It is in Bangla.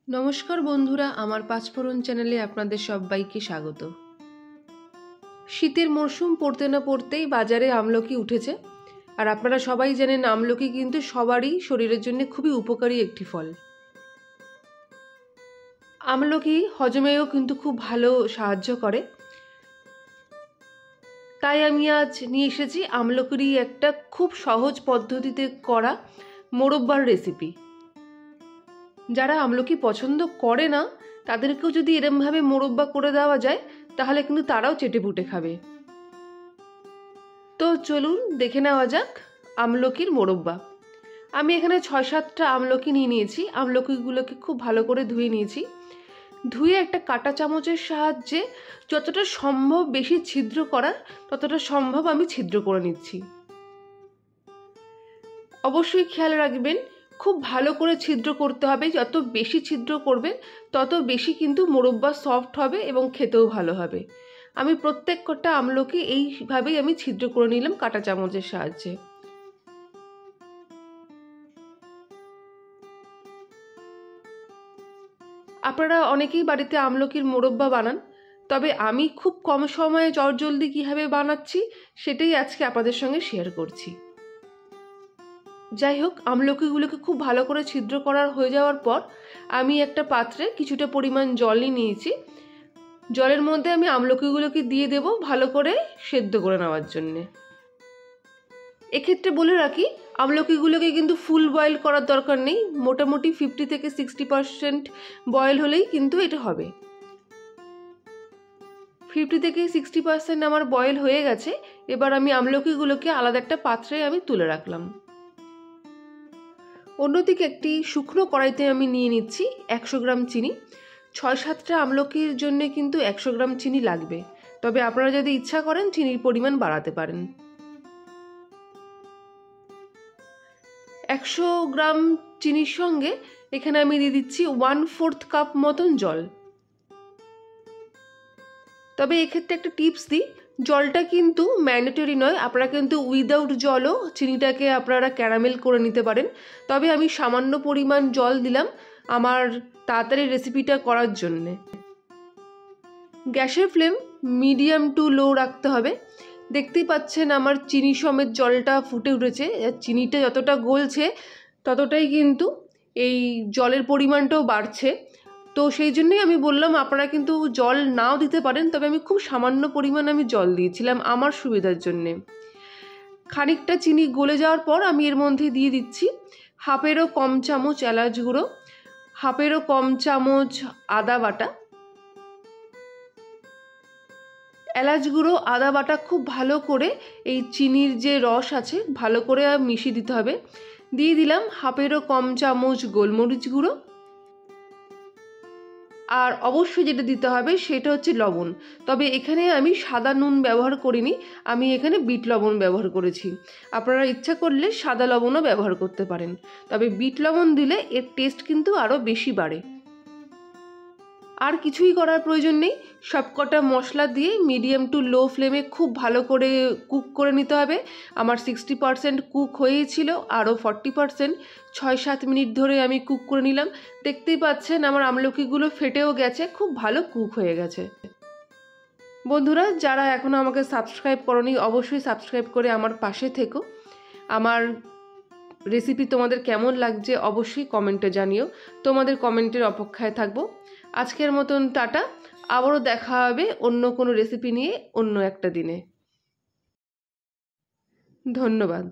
নমস্কার বন্ধুরা, আমার পাঁচফোড়ন চ্যানেলে আপনাদের সবাইকে স্বাগত। শীতের মরশুম পড়তে না পড়তেই বাজারে আমলকি উঠেছে। আর আপনারা সবাই জানেন আমলকি কিন্তু সবারই শরীরের জন্য খুবই উপকারী একটি ফল। আমলকি হজমেও কিন্তু খুব ভালো সাহায্য করে। তাই আমি আজ নিয়ে এসেছি আমলকিরই একটা খুব সহজ পদ্ধতিতে করা মোরব্বার রেসিপি। যারা আমলকি পছন্দ করে না তাদেরকেও যদি এরমভাবে মোরব্বা করে দেওয়া যায় তাহলে কিন্তু তারাও চেটেপুটে খাবে। তো চলুন দেখে নেওয়া যাক আমলকির মোরব্বা। আমি এখানে 6-7টা আমলকি নিয়ে নিয়েছি। আমলকিগুলোকে খুব ভালো করে ধুয়ে নিয়েছি। ধুয়ে একটা কাঁটা চামচের সাহায্যে যতটা সম্ভব বেশি ছিদ্র করার ততটা সম্ভব আমি ছিদ্র করে নিচ্ছি। অবশ্যই খেয়াল রাখবেন খুব ভালো করে ছিদ্র করতে হবে। যত বেশি ছিদ্র করবেন তত বেশি কিন্তু মোরব্বা সফট হবে এবং খেতেও ভালো হবে। আমি প্রত্যেক কটা আমলকি এইভাবেই আমি ছিদ্র করে নিলাম কাঁটা চামচের সাহায্যে। আপনারা অনেকেই বাড়িতে আমলকির মোরব্বা বানান, তবে আমি খুব কম সময়ে চটজলদি কীভাবে বানাচ্ছি সেটাই আজকে আপনাদের সঙ্গে শেয়ার করছি। যাই হোক, আমলকিগুলোকে খুব ভালো করে ছিদ্র করার হয়ে যাওয়ার পর আমি একটা পাত্রে কিছুটা পরিমাণ জল নিয়েছি। জলের মধ্যে আমি আমলকিগুলোকে দিয়ে দেব ভালো করে সেদ্ধ করে নেওয়ার জন্যে। এক্ষেত্রে বলে রাখি আমলকিগুলোকে কিন্তু ফুল বয়েল করার দরকার নেই। মোটামুটি 50 থেকে 60% বয়েল হলেই কিন্তু এটা হবে। 50 থেকে 60% আমার বয়েল হয়ে গেছে। এবার আমি আমলকিগুলোকে আলাদা একটা পাত্রে আমি তুলে রাখলাম। অন্যদিকে একটি শুকনো কড়াইতে আমি নিয়ে নিচ্ছি 100 গ্রাম চিনি। 6-7টা আমলকির জন্য কিন্তু 100 গ্রাম চিনি লাগবে, তবে আপনারা যদি ইচ্ছা করেন চিনির পরিমাণ বাড়াতে পারেন। 100 গ্রাম চিনির সঙ্গে এখানে আমি দিয়ে দিচ্ছি 1/4 কাপ মতন জল। তবে এক্ষেত্রে একটা টিপস দিই, জলটা কিন্তু ম্যান্ডেটরি নয়। আপনারা কিন্তু উইদাউট জলও চিনিটাকে আপনারা ক্যারামেল করে নিতে পারেন। তবে আমি সামান্য পরিমাণ জল দিলাম আমার তাড়াতাড়ি রেসিপিটা করার জন্যে। গ্যাসের ফ্লেম মিডিয়াম টু লো রাখতে হবে। দেখতেই পাচ্ছেন আমার চিনি সমেত জলটা ফুটে উঠেছে। চিনিটা যতটা গলছে ততটাই কিন্তু এই জলের পরিমাণটাও বাড়ছে। তো সেই জন্যই আমি বললাম আপনারা কিন্তু জল নাও দিতে পারেন, তবে আমি খুব সামান্য পরিমাণ আমি জল দিয়েছিলাম আমার সুবিধার জন্যে। খানিকটা চিনি গলে যাওয়ার পর আমি এর মধ্যে দিয়ে দিচ্ছি 1/2 কম চামচ এলাচ গুঁড়ো, 1/2 কম চামচ আদা বাটা। এলাচ গুঁড়ো আদা বাটা খুব ভালো করে এই চিনির যে রস আছে ভালো করে মিশিয়ে দিতে হবে। দিয়ে দিলাম 1/2 কম চামচ গোলমরিচ গুঁড়ো। আর অবশ্যই যেটা দিতে হবে সেটা হচ্ছে লবণ। তবে এখানে আমি সাদা নুন ব্যবহার করিনি, আমি এখানে বিট লবণ ব্যবহার করেছি। আপনারা ইচ্ছা করলে সাদা লবণও ব্যবহার করতে পারেন, তবে বিট লবণ দিলে এর টেস্ট কিন্তু আরও বেশি বাড়ে। আর কিছুই করার প্রয়োজন নেই। সবকটা মশলা দিয়ে মিডিয়াম টু লো ফ্লেমে খুব ভালো করে কুক করে নিতে হবে। আমার 60% কুক হয়েছিল, আরও 40% 6-7 মিনিট ধরে আমি কুক করে নিলাম। দেখতেই পাচ্ছেন আমার আমলকিগুলো ফেটেও গেছে, খুব ভালো কুক হয়ে গেছে। বন্ধুরা, যারা এখনও আমাকে সাবস্ক্রাইব করনি অবশ্যই সাবস্ক্রাইব করে আমার পাশে থেকো। আমার রেসিপি তোমাদের কেমন লাগছে অবশ্যই কমেন্টে জানিও। তোমাদের কমেন্টের অপেক্ষায় থাকবো। আজকের মতন টাটা। আবারও দেখা হবে অন্য কোনো রেসিপি নিয়ে অন্য একটা দিনে। ধন্যবাদ।